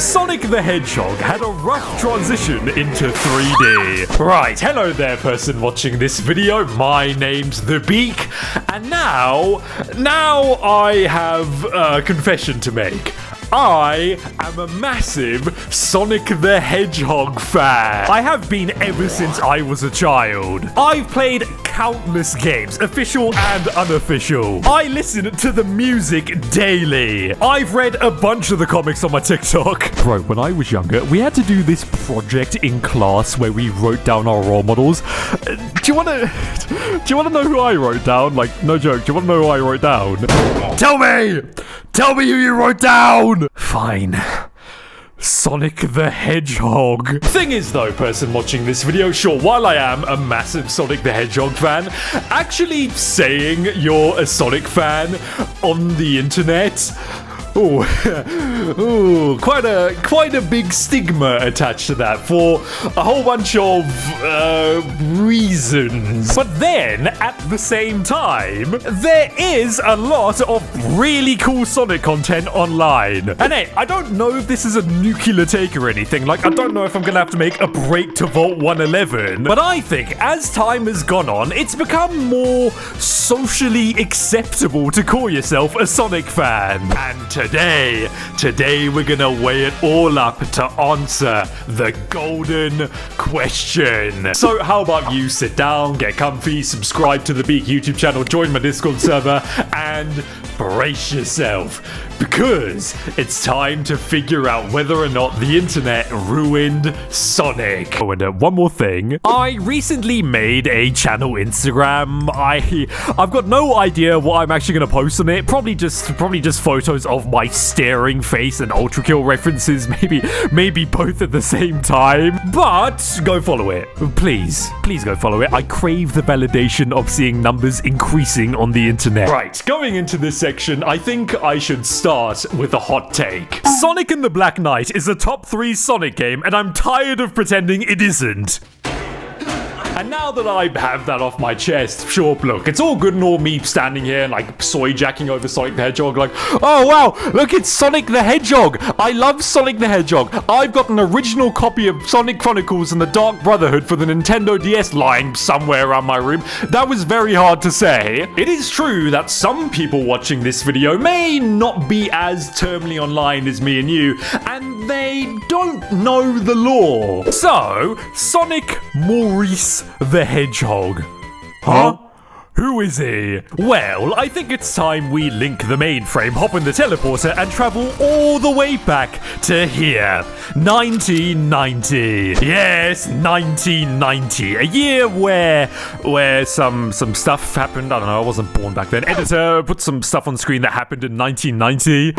Sonic the Hedgehog had a rough transition into 3D. Right, hello there person watching this video, my name's The Beak, and now I have a confession to make. I am a massive Sonic the Hedgehog fan. I have been ever since I was a child. I've played countless games, official and unofficial. I listen to the music daily. I've read a bunch of the comics on my TikTok. Bro, when I was younger, we had to do this project in class where we wrote down our role models. Do you want to know who I wrote down? Like, no joke. Do you want to know who I wrote down? Tell me! Tell me who you wrote down! Fine. Sonic the Hedgehog. Thing is though, person watching this video, sure, while I am a massive Sonic the Hedgehog fan, actually saying you're a Sonic fan on the internet, quite a big stigma attached to that for a whole bunch of reasons. But then, at the same time, there is a lot of really cool Sonic content online. And hey, I don't know if this is a nuclear take or anything. Like, I don't know if I'm gonna have to make a break to Vault 111. But I think as time has gone on, it's become more socially acceptable to call yourself a Sonic fan. And Today we're gonna weigh it all up to answer the golden question. So how about you sit down, get comfy, subscribe to the Beak YouTube channel, join my Discord server, and brace yourself, because it's time to figure out whether or not the internet ruined Sonic. Oh, and one more thing. I recently made a channel Instagram. I've got no idea what I'm actually gonna post on it. Probably just photos of my staring face and Ultra Kill references. Maybe both at the same time. But go follow it. Please go follow it. I crave the validation of seeing numbers increasing on the internet. Right, going into this section, I think I should start with a hot take. Sonic and the Black Knight is a top 3 Sonic game, and I'm tired of pretending it isn't. And now that I have that off my chest, sure, look, it's all good and all me standing here and like soy jacking over Sonic the Hedgehog, like, oh wow, look, it's Sonic the Hedgehog. I love Sonic the Hedgehog. I've got an original copy of Sonic Chronicles and the Dark Brotherhood for the Nintendo DS lying somewhere around my room. That was very hard to say. It is true that some people watching this video may not be as terminally online as me and you, and they don't know the lore. So, Sonic Maurice the Hedgehog. Huh? Who is he? Well, I think it's time we link the mainframe, hop in the teleporter, and travel all the way back to here. 1990. Yes, 1990. A year where some stuff happened. I don't know, I wasn't born back then. Editor, put some stuff on screen that happened in 1990.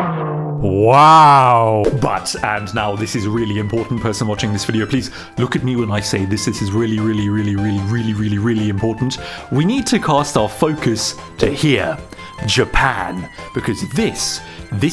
Wow. But, and now this is really important, person watching this video, please look at me when I say this. This is really important. We need to cast our focus to here, Japan, because this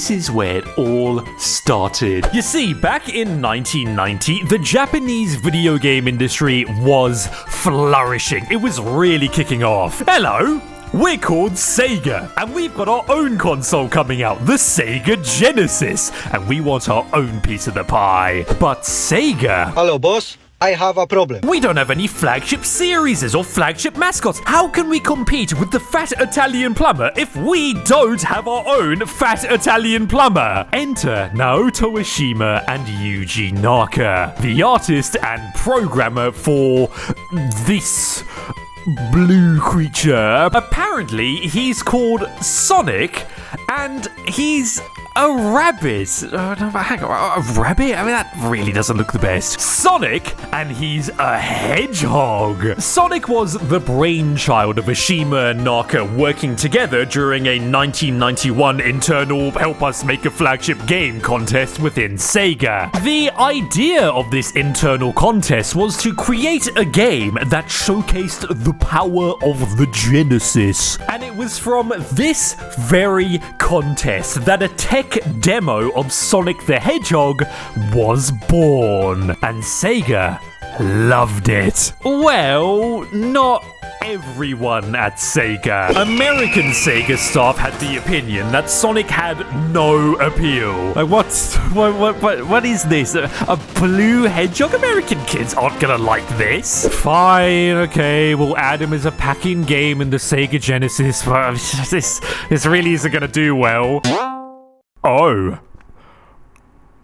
is where it all started. You see, back in 1990, the Japanese video game industry was flourishing. It was really kicking off. Hello. We're called Sega, and we've got our own console coming out, the Sega Genesis, and we want our own piece of the pie. But Sega... Hello, boss. I have a problem. We don't have any flagship series or flagship mascots. How can we compete with the fat Italian plumber if we don't have our own fat Italian plumber? Enter Naoto Oshima and Yuji Naka, the artist and programmer for this blue creature. Apparently, he's called Sonic, and he's a rabbit. Hang on, a rabbit? I mean, that really doesn't look the best. Sonic, and he's a hedgehog. Sonic was the brainchild of Oshima and Naka working together during a 1991 internal help us make a flagship game contest within Sega. The idea of this internal contest was to create a game that showcased the power of the Genesis. And it was from this very contest that a tech demo of Sonic the Hedgehog was born, and Sega loved it. Well, not everyone at Sega. American Sega staff had the opinion that Sonic had no appeal. Like, what is this? A blue hedgehog? American kids aren't gonna like this. Fine, okay, we'll add him as a pack-in game in the Sega Genesis, but this really isn't gonna do well.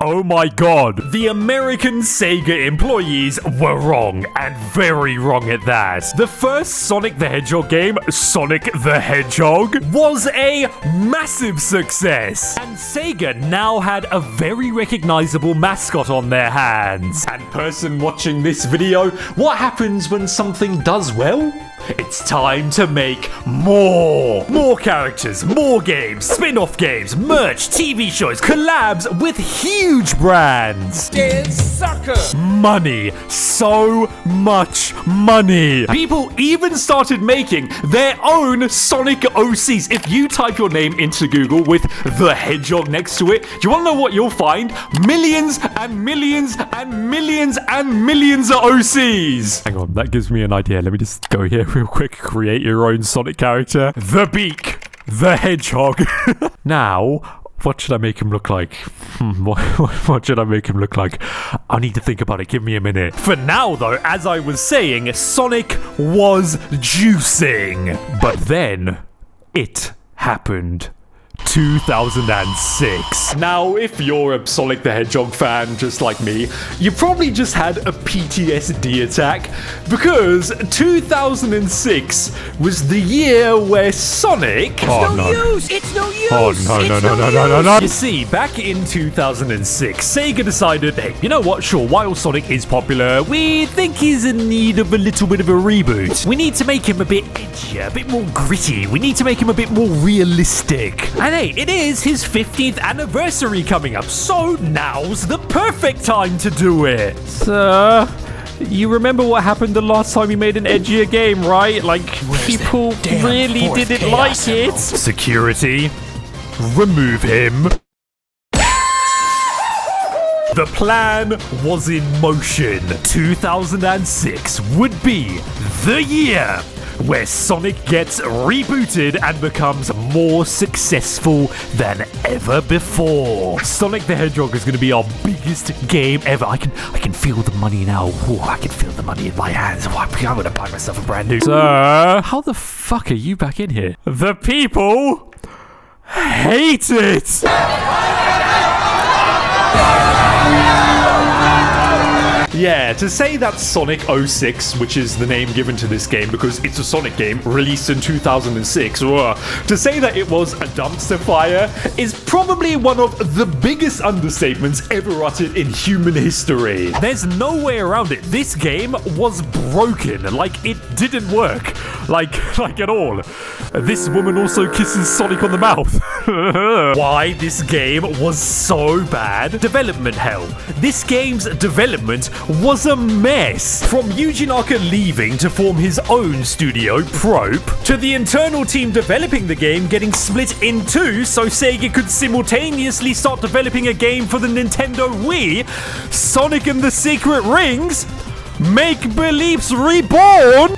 Oh my god. The American Sega employees were wrong, and very wrong at that. The first Sonic the Hedgehog game, Sonic the Hedgehog, was a massive success. And Sega now had a very recognizable mascot on their hands. And person watching this video, what happens when something does well? It's time to make more. More characters, more games, spin-off games, merch, TV shows, collabs with huge brands. Dead sucker. Money. So much money. People even started making their own Sonic OCs. If you type your name into Google with the hedgehog next to it, do you want to know what you'll find? Millions and millions and millions and millions of OCs. Hang on, that gives me an idea. Let me just go here real quick. Create your own Sonic character. The Beak. The Hedgehog. Now, what should I make him look like? What should I make him look like? I need to think about it. Give me a minute. For now, though, as I was saying, Sonic was juicing. But then, it happened. 2006. Now, if you're a Sonic the Hedgehog fan just like me, you probably just had a PTSD attack because 2006, was the year where Sonic... It's no use! It's no use! Oh, no. You see, back in 2006, Sega decided, hey, you know what? Sure, while Sonic is popular, we think he's in need of a little bit of a reboot. We need to make him a bit edgier, a bit more gritty. We need to make him a bit more realistic. And hey, it is his 50th anniversary coming up, so now's the perfect time to do it. Sir, you remember what happened the last time we made an edgier game, right? Like, people really didn't like it. Security, remove him. The plan was in motion. 2006 would be the year where Sonic gets rebooted and becomes more successful than ever before. Sonic the Hedgehog is going to be our biggest game ever. I can feel the money now. Ooh, I can feel the money in my hands. I'm going to buy myself a brand new... Sir, how the fuck are you back in here? The people hate it! Yeah, to say that Sonic 06, which is the name given to this game because it's a Sonic game released in 2006, to say that it was a dumpster fire is probably one of the biggest understatements ever uttered in human history. There's no way around it. This game was broken. Like, it didn't work. Like at all. This woman also kisses Sonic on the mouth. Why this game was so bad? Development hell. This game's development was a mess. From Yuji Naka leaving to form his own studio, Probe, to the internal team developing the game getting split in two so Sega could simultaneously start developing a game for the Nintendo Wii, Sonic and the Secret Rings, Make Beliefs Reborn.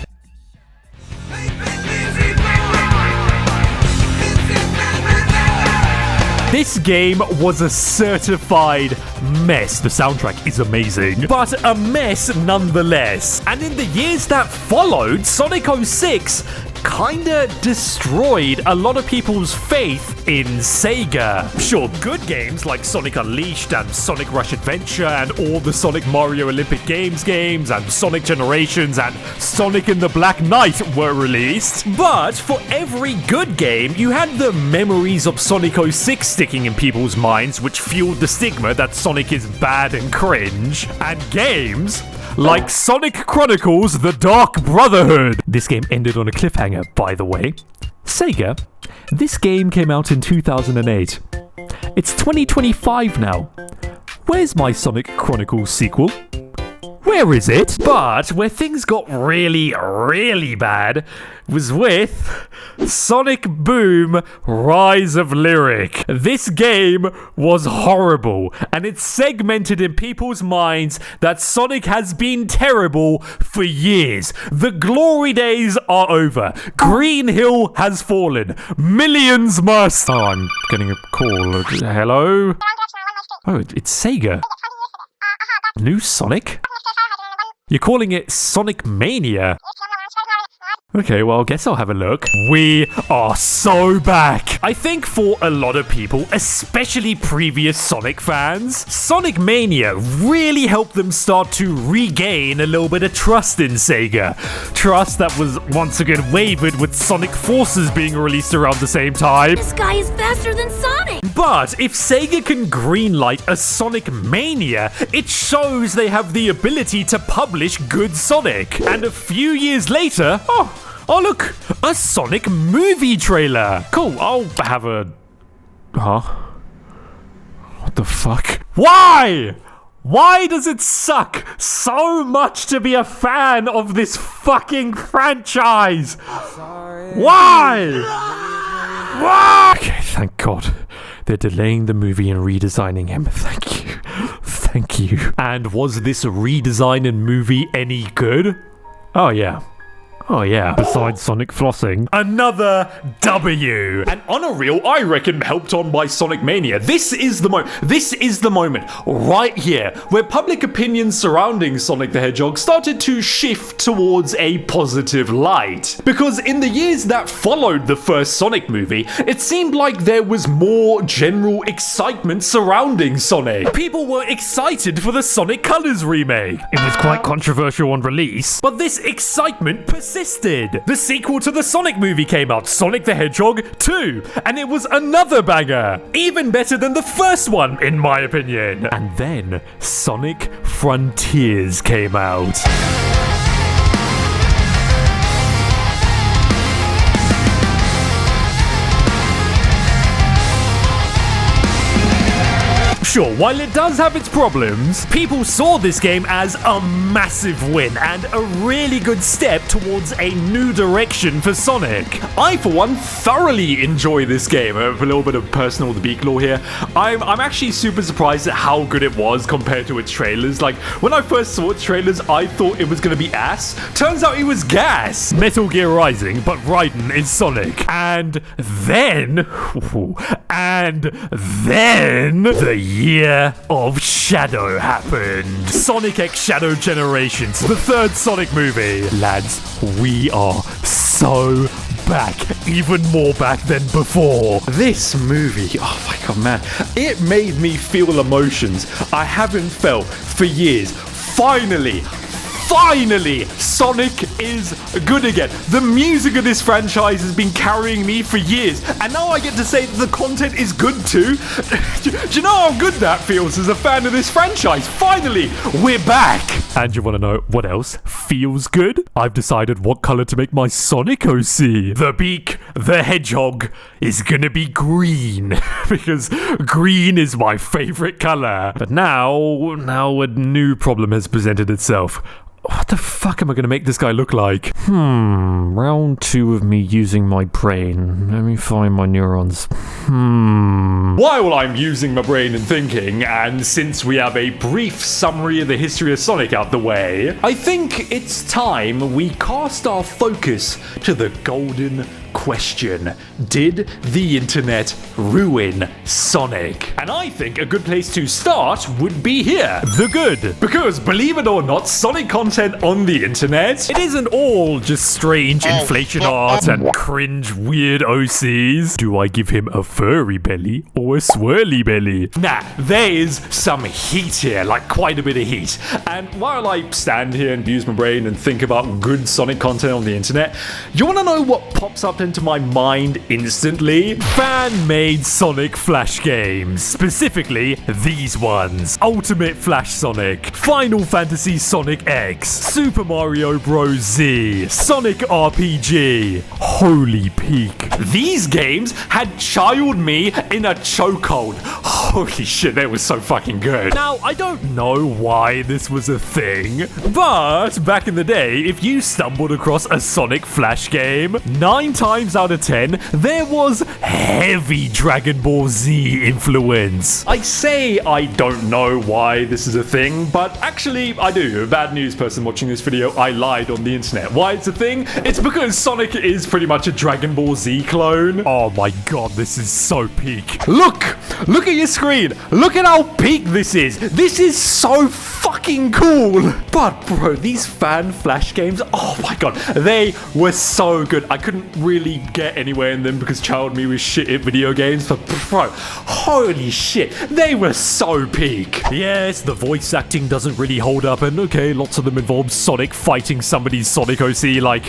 This game was a certified mess. The soundtrack is amazing, but a mess nonetheless. And in the years that followed, Sonic 06 kinda destroyed a lot of people's faith in Sega. Sure, good games like Sonic Unleashed and Sonic Rush Adventure and all the Sonic Mario Olympic Games and Sonic Generations and Sonic and the Black Knight were released. But for every good game, you had the memories of Sonic 06 sticking in people's minds, which fueled the stigma that Sonic is bad and cringe. And games like Sonic Chronicles The Dark Brotherhood. This game ended on a cliffhanger, by the way. Sega, this game came out in 2008. It's 2025 now. Where's my Sonic Chronicles sequel? Where where is it? But where things got really, really bad was with Sonic Boom Rise of Lyric. This game was horrible, and it's segmented in people's minds that Sonic has been terrible for years. The glory days are over. Green Hill has fallen. Millions must... Oh, I'm getting a call. Hello? Oh, it's Sega. New Sonic? You're calling it Sonic Mania? Okay, well, I guess I'll have a look. We are so back. I think for a lot of people, especially previous Sonic fans, Sonic Mania really helped them start to regain a little bit of trust in Sega. Trust that was once again wavered with Sonic Forces being released around the same time. This guy is faster than Sonic! But if Sega can greenlight a Sonic Mania, it shows they have the ability to publish good Sonic. And a few years later, oh look, a Sonic movie trailer. Cool, I'll have a... Huh? What the fuck? Why? Why does it suck so much to be a fan of this fucking franchise? Why? Why? Okay, thank God. They're delaying the movie and redesigning him. Thank you. Thank you. And was this redesign and movie any good? Oh, yeah. Oh yeah, besides Sonic flossing. Another W. And on a reel, I reckon, helped on by Sonic Mania. This is the moment right here where public opinion surrounding Sonic the Hedgehog started to shift towards a positive light. Because in the years that followed the first Sonic movie, it seemed like there was more general excitement surrounding Sonic. People were excited for the Sonic Colors remake. It was quite controversial on release, but this excitement persisted. The sequel to the Sonic movie came out, Sonic the Hedgehog 2, and it was another banger. Even better than the first one, in my opinion. And then Sonic Frontiers came out. Sure, while it does have its problems, people saw this game as a massive win and a really good step towards a new direction for Sonic. I, for one, thoroughly enjoy this game. A little bit of personal beak lore here. I'm actually super surprised at how good it was compared to its trailers. Like, when I first saw its trailers, I thought it was gonna be ass. Turns out it was gas. Metal Gear Rising, but Raiden is Sonic. And then the Year of Shadow happened. Sonic.exe Shadow Generations, the third Sonic movie. Lads, we are so back, even more back than before. This movie, oh my god, man, it made me feel emotions I haven't felt for years. Finally, Sonic is good again. The music of this franchise has been carrying me for years, and now I get to say that the content is good too. Do you know how good that feels as a fan of this franchise? Finally, we're back. And you want to know what else feels good? I've decided what color to make my Sonic OC. The beak, the hedgehog, is gonna be green because green is my favorite color. But now a new problem has presented itself. What the fuck am I going to make this guy look like? Round 2 of me using my brain. Let me find my neurons. While I'm using my brain and thinking, and since we have a brief summary of the history of Sonic out the way, I think it's time we cast our focus to the golden question. Did the internet ruin Sonic? And I think a good place to start would be here. The good. Because believe it or not, Sonic content on the internet, it isn't all just strange inflation art and cringe weird OCs. Do I give him a furry belly or a swirly belly? Nah, there is some heat here, like quite a bit of heat. And while I stand here and use my brain and think about good Sonic content on the internet, you wanna know what pops up into my mind instantly? Fan-made Sonic Flash games. Specifically, these ones. Ultimate Flash Sonic, Final Fantasy Sonic X, Super Mario Bros. Z, Sonic RPG. Holy peak. These games had child me in a chokehold. Holy shit, that was so fucking good. Now, I don't know why this was a thing, but back in the day, if you stumbled across a Sonic Flash game, 9 times out of 10, there was heavy Dragon Ball Z influence. I say I don't know why this is a thing, but actually I do. Bad news, person watching this video, I lied on the internet. Why it's a thing? It's because Sonic is pretty much a Dragon Ball Z clone. Oh my god, this is so peak. Look at your screen. Look at how peak this is. This is so fucking cool. But bro, these fan Flash games, oh my god, they were so good. I couldn't really get anywhere in them because child me was shit at video games, but bro, holy shit, they were so peak. Yes, the voice acting doesn't really hold up, and okay, lots of them involve Sonic fighting somebody's Sonic OC like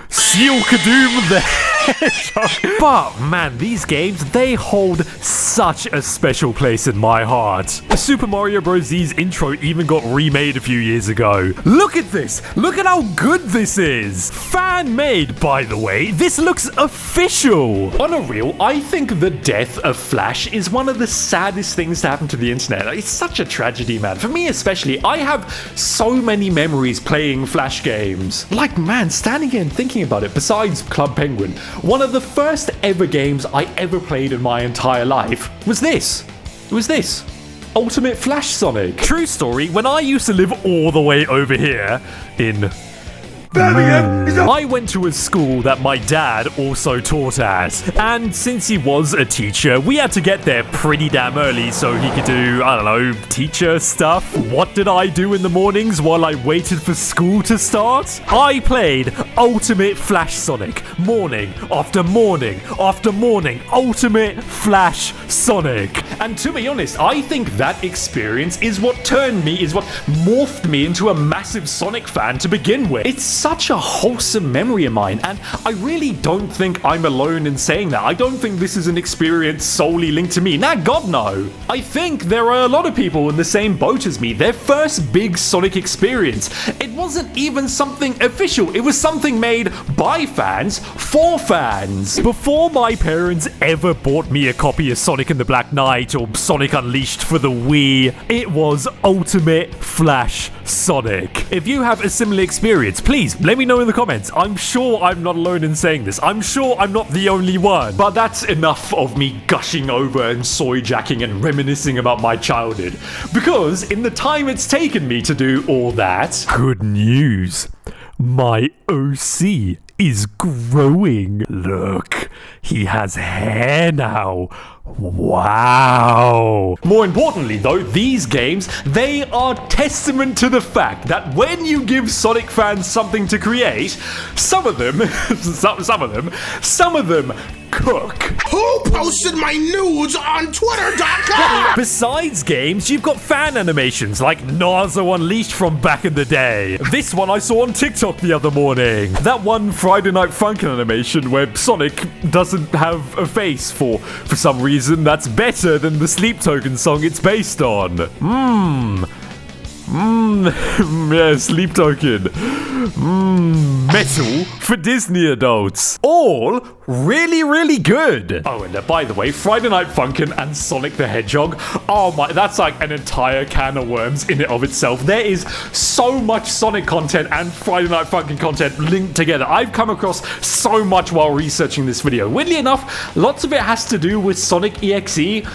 Seal Kadoom the Hedgehog. But man, these games, they hold such a special place in my heart. Super Mario Bros. Z's intro even got remade a few years ago. Look at this. Look at how good this is. Fan made, by the way. This looks official. On a real, I think the death of Flash is one of the saddest things to happen to the internet. It's such a tragedy, man. For me especially, I have so many memories playing Flash games. Like, man, standing here and thinking about it, besides Club Penguin, one of the first ever games I ever played in my entire life was this. It was this. Ultimate Flash Sonic. True story, when I used to live all the way over here in I went to a school that my dad also taught at, and since he was a teacher, we had to get there pretty damn early so he could do, I don't know, teacher stuff. What did I do in the mornings while I waited for school to start? I played Ultimate Flash Sonic, morning after morning after morning, Ultimate Flash Sonic. And to be honest, I think that experience is what morphed me into a massive Sonic fan to begin with. It's such a wholesome memory of mine, and I really don't think I'm alone in saying that. I don't think this is an experience solely linked to me. Nah, God no. I think there are a lot of people in the same boat as me. Their first big Sonic experience, it wasn't even something official. It was something made by fans for fans. Before my parents ever bought me a copy of Sonic and the Black Knight or Sonic Unleashed for the Wii, it was Ultimate Flash Sonic. If you have a similar experience, please let me know in the comments. I'm sure I'm not alone in saying this. I'm sure I'm not the only one. But that's enough of me gushing over and soy jacking and reminiscing about my childhood. Because in the time it's taken me to do all that, good news. My OC is growing. Look, he has hair now. Wow. More importantly though, these games, they are testament to the fact that when you give Sonic fans something to create, some of them cook. Who posted my nudes on Twitter.com? Besides games, you've got fan animations like Nazo Unleashed from back in the day. This one I saw on TikTok the other morning. That one Friday Night Funkin animation where Sonic doesn't have a face for some reason that's better than the Sleep Token song it's based on. Yeah, Sleep Token. Metal for Disney adults. All really, really good. Oh, and by the way, Friday Night Funkin' and Sonic the Hedgehog. Oh my, that's like an entire can of worms in and of itself. There is so much Sonic content and Friday Night Funkin' content linked together. I've come across so much while researching this video. Weirdly enough, lots of it has to do with Sonic.exe.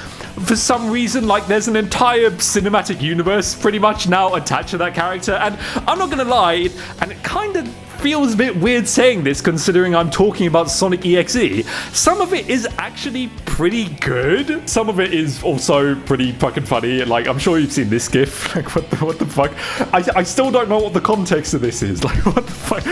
For some reason, like, there's an entire cinematic universe pretty much now attached to that character, and I'm not gonna lie, and it kind of feels a bit weird saying this considering I'm talking about Sonic.exe. Some of it is actually pretty good. Some of it is also pretty fucking funny. Like, I'm sure you've seen this gif. Like, what the fuck? I still don't know what the context of this is. Like, what the fuck?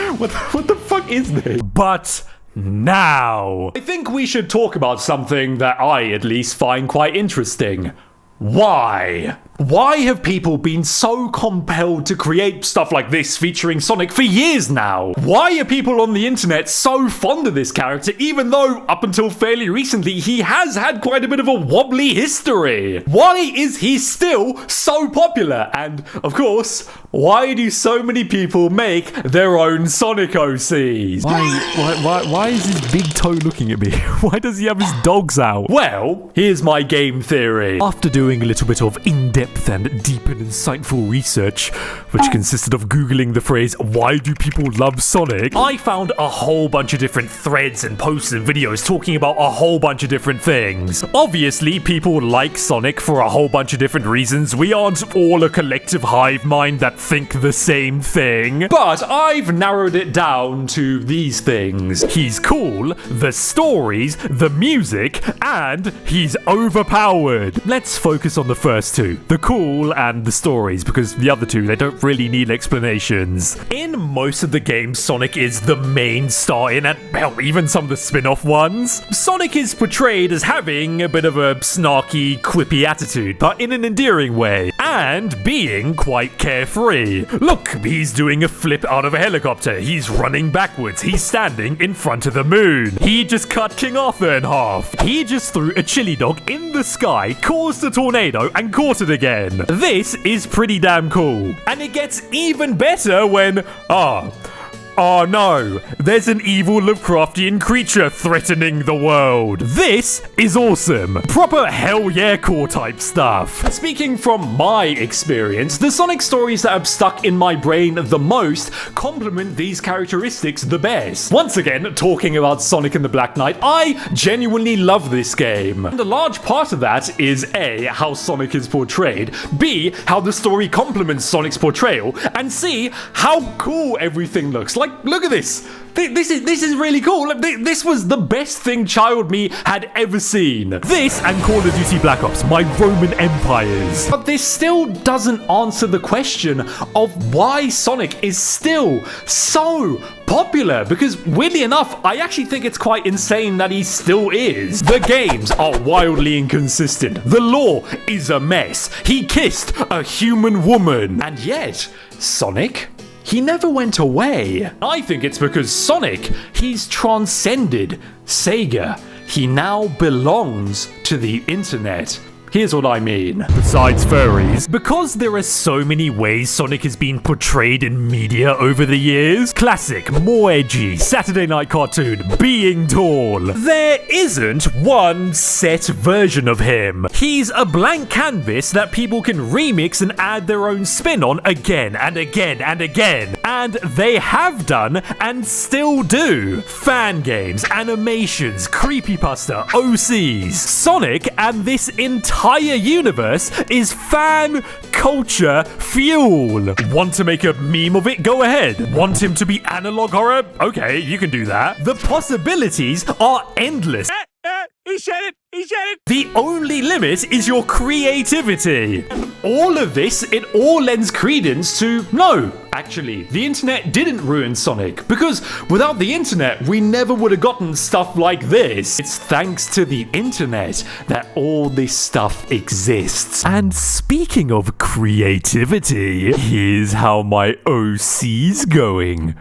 What the fuck is this? But now, I think we should talk about something that I, at least, find quite interesting. Why? Why have people been so compelled to create stuff like this featuring Sonic for years now? Why are people on the internet so fond of this character, even though up until fairly recently he has had quite a bit of a wobbly history? Why is he still so popular? And of course, why do so many people make their own Sonic OCs? Why is his big toe looking at me? Why does he have his dogs out? Well, here's my game theory. After doing a little bit of in-depth and deep and insightful research, which consisted of Googling the phrase, why do people love Sonic? I found a whole bunch of different threads and posts and videos talking about a whole bunch of different things. Obviously, people like Sonic for a whole bunch of different reasons. We aren't all a collective hive mind that think the same thing. But I've narrowed it down to these things. He's cool, the stories, the music, and he's overpowered. Let's focus on the first two, the cool and the stories, because the other two, they don't really need explanations. In most of the games, Sonic is the main star in, and hell, even some of the spin-off ones. Sonic is portrayed as having a bit of a snarky, quippy attitude, but in an endearing way, and being quite carefree. Look, he's doing a flip out of a helicopter, he's running backwards, he's standing in front of the moon. He just cut King Arthur in half. He just threw a chili dog in the sky, caused a tornado, and caught it again. This is pretty damn cool. And it gets even better when, oh no, there's an evil Lovecraftian creature threatening the world. This is awesome. Proper hell yeah core type stuff. Speaking from my experience, the Sonic stories that have stuck in my brain the most complement these characteristics the best. Once again, talking about Sonic and the Black Knight, I genuinely love this game. And a large part of that is A, how Sonic is portrayed, B, how the story complements Sonic's portrayal, and C, how cool everything looks. Like, look at this. This is really cool. This was the best thing child me had ever seen. This and Call of Duty Black Ops, my Roman empires. But this still doesn't answer the question of why Sonic is still so popular, because weirdly enough, I actually think it's quite insane that he still is. The games are wildly inconsistent. The lore is a mess. He kissed a human woman. And yet, Sonic, he never went away. I think it's because Sonic, he's transcended Sega. He now belongs to the internet. Here's what I mean. Besides furries, because there are so many ways Sonic has been portrayed in media over the years, classic, more edgy, Saturday night cartoon, being tall, there isn't one set version of him. He's a blank canvas that people can remix and add their own spin on again and again and again. And they have done and still do. Fan games, animations, creepypasta, OCs. Sonic and this entire universe is fan culture fuel. Want to make a meme of it? Go ahead. Want him to be analog horror? Okay, you can do that. The possibilities are endless. He said it! He said it! The only limit is your creativity. And all of this, it all lends credence to, no, actually, the internet didn't ruin Sonic, because without the internet, we never would have gotten stuff like this. It's thanks to the internet that all this stuff exists. And speaking of creativity, here's how my OC's going.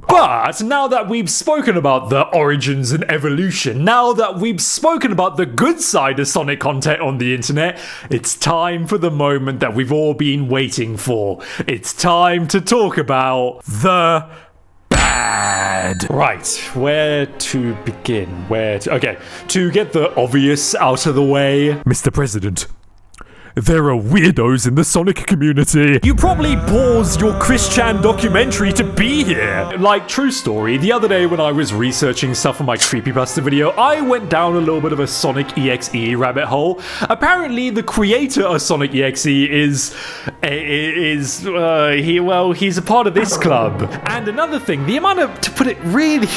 But now that we've spoken about the origins and evolution, now that we've spoken about the good side of Sonic content on the internet, it's time for the moment that we've all been waiting for. It's time to talk about the bad. Right, where to begin? Okay, to get the obvious out of the way, Mr. President, there are weirdos in the Sonic community. You probably paused your Chris Chan documentary to be here. Like, true story, the other day when I was researching stuff for my creepypasta video, I went down a little bit of a Sonic.exe rabbit hole. Apparently, the creator of Sonic.exe he's a part of this club. And another thing, the amount of, to put it really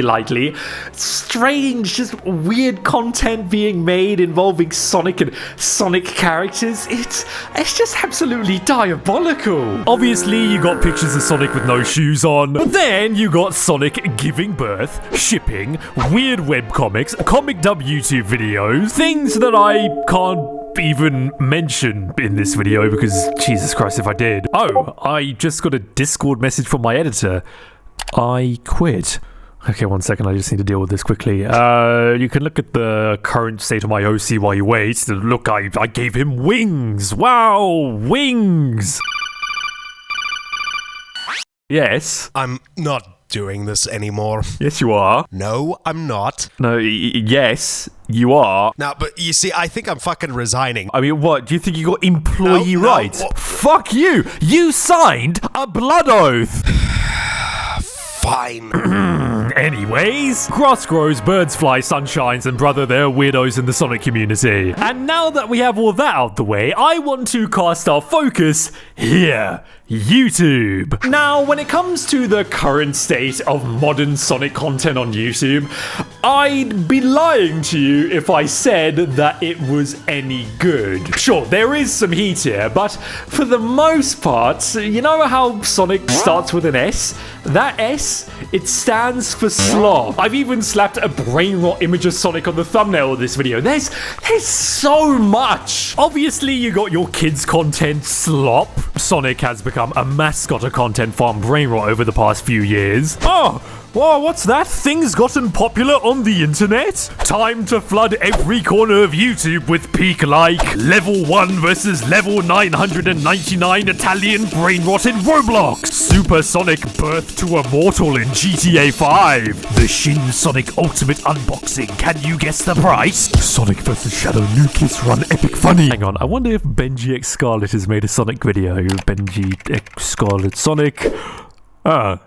lightly, strange, just weird content being made involving Sonic and Sonic characters. It's just absolutely diabolical. Obviously, you got pictures of Sonic with no shoes on. But then you got Sonic giving birth, shipping, weird webcomics, comic dub YouTube videos, things that I can't even mention in this video because Jesus Christ if I did. Oh, I just got a Discord message from my editor. I quit. Okay, 1 second, I just need to deal with this quickly. You can look at the current state of my OC while you wait. Look, I gave him wings. Wow, wings. Yes. I'm not doing this anymore. Yes, you are. No, I'm not. No, yes, you are. Now, but you see, I think I'm fucking resigning. I mean, what? Do you think you got employee No, rights? what? Fuck you! You signed a blood oath! Fine. Anyways, grass grows, birds fly, sun shines, and brother, they're weirdos in the Sonic community. And now that we have all that out the way, I want to cast our focus here. YouTube. Now, when it comes to the current state of modern Sonic content on YouTube, I'd be lying to you if I said that it was any good. Sure, there is some heat here, but for the most part, you know how Sonic starts with an S? That S, it stands for slop. I've even slapped a brain rot image of Sonic on the thumbnail of this video. There's so much. Obviously, you got your kids' content slop. Sonic has become a mascot of content farm brain rot over the past few years. Oh, whoa, what's that? Things gotten popular on the internet? Time to flood every corner of YouTube with peak-like level 1 versus level 999 Italian brain-rotted Roblox. Super Sonic birth to a mortal in GTA 5. The Shin Sonic Ultimate unboxing. Can you guess the price? Sonic vs Shadow New Kiss Run Epic Funny. Hang on, I wonder if Benji.exe Scarlet has made a Sonic video. Benji.exe Scarlet Sonic. Oh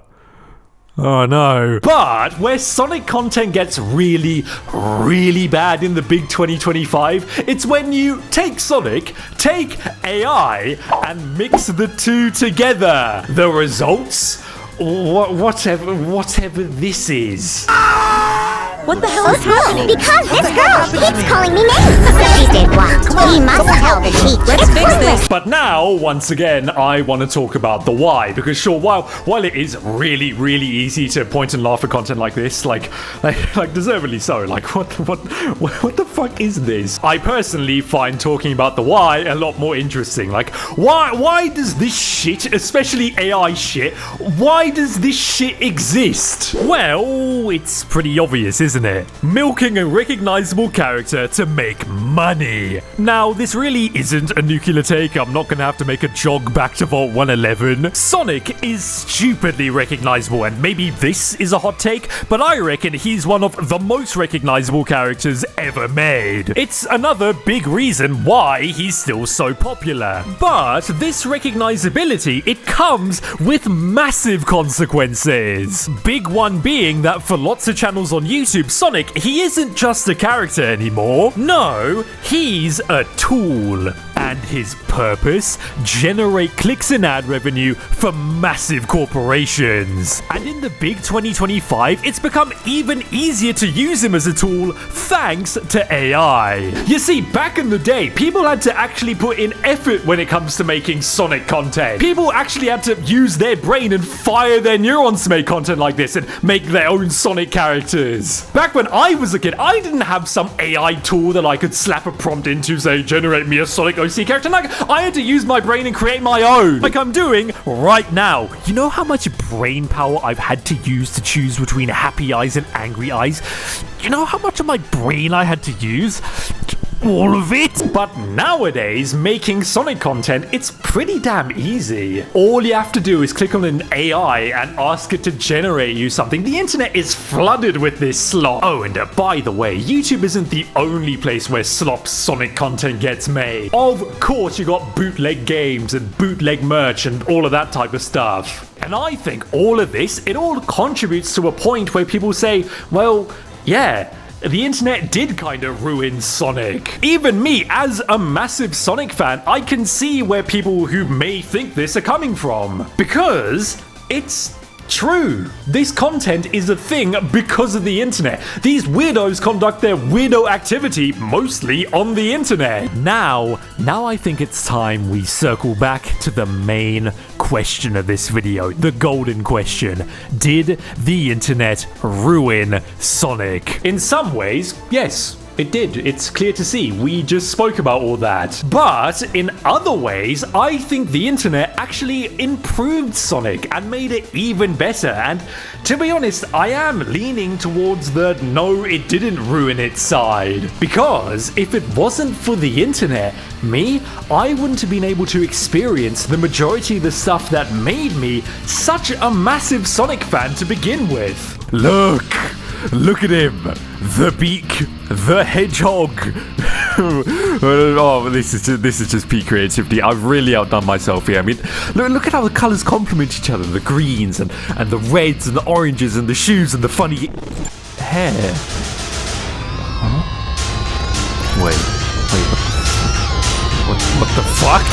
no. But where Sonic content gets really, really bad in the big 2025, it's when you take Sonic, take AI, and mix the two together. The results? Whatever this is. What the hell is happening? Because this girl keeps calling me names. She did what? We must tell the teacher. Let's fix this. But now, once again, I want to talk about the why. Because sure, while it is really, really easy to point and laugh at content like this, like deservedly so, like what the fuck is this? I personally find talking about the why a lot more interesting. Like, why does this shit, especially AI shit, why does this shit exist? Well, it's pretty obvious, isn't it? Milking a recognizable character to make money. Now, this really isn't a nuclear take. I'm not gonna have to make a jog back to Vault 111. Sonic is stupidly recognizable, and maybe this is a hot take, but I reckon he's one of the most recognizable characters ever made. It's another big reason why he's still so popular. But this recognizability, it comes with massive consequences. Big one being that for lots of channels on YouTube, Sonic, he isn't just a character anymore. No, he's a tool. And his purpose? Generate clicks and ad revenue for massive corporations. And in the big 2025, it's become even easier to use him as a tool thanks to AI. You see, back in the day, people had to actually put in effort when it comes to making Sonic content. People actually had to use their brain and fire their neurons to make content like this and make their own Sonic characters. Back when I was a kid, I didn't have some AI tool that I could slap a prompt into, say, generate me a Sonic OC character. Like, I had to use my brain and create my own, like I'm doing right now. You know how much brain power I've had to use to choose between happy eyes and angry eyes? You know how much of my brain I had to use? All of it. But nowadays, making Sonic content, it's pretty damn easy. All you have to do is click on an AI and ask it to generate you something. The internet is flooded with this slop. Oh, and by the way, YouTube isn't the only place where slop Sonic content gets made. Of course, you got bootleg games and bootleg merch and all of that type of stuff. And I think all of this, it all contributes to a point where people say, well, yeah, the internet did kind of ruin Sonic. Even me, as a massive Sonic fan, I can see where people who may think this are coming from. Because it's True. This content is a thing because of the internet. These weirdos conduct their weirdo activity mostly on the internet. Now I think it's time we circle back to the main question of this video. The golden question. Did the internet ruin Sonic? In some ways, yes. It did. It's clear to see. We just spoke about all that. But in other ways, I think the internet actually improved Sonic and made it even better. And to be honest, I am leaning towards the no, it didn't ruin it side. Because if it wasn't for the internet, I wouldn't have been able to experience the majority of the stuff that made me such a massive Sonic fan to begin with. Look at him. The beak. The hedgehog. Oh, this is just peak creativity. I've really outdone myself here. I mean, look at how the colours complement each other. The greens and the reds and the oranges and the shoes and the funny hair. Huh? Wait. What the fuck?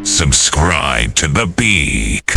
Subscribe to the Beak.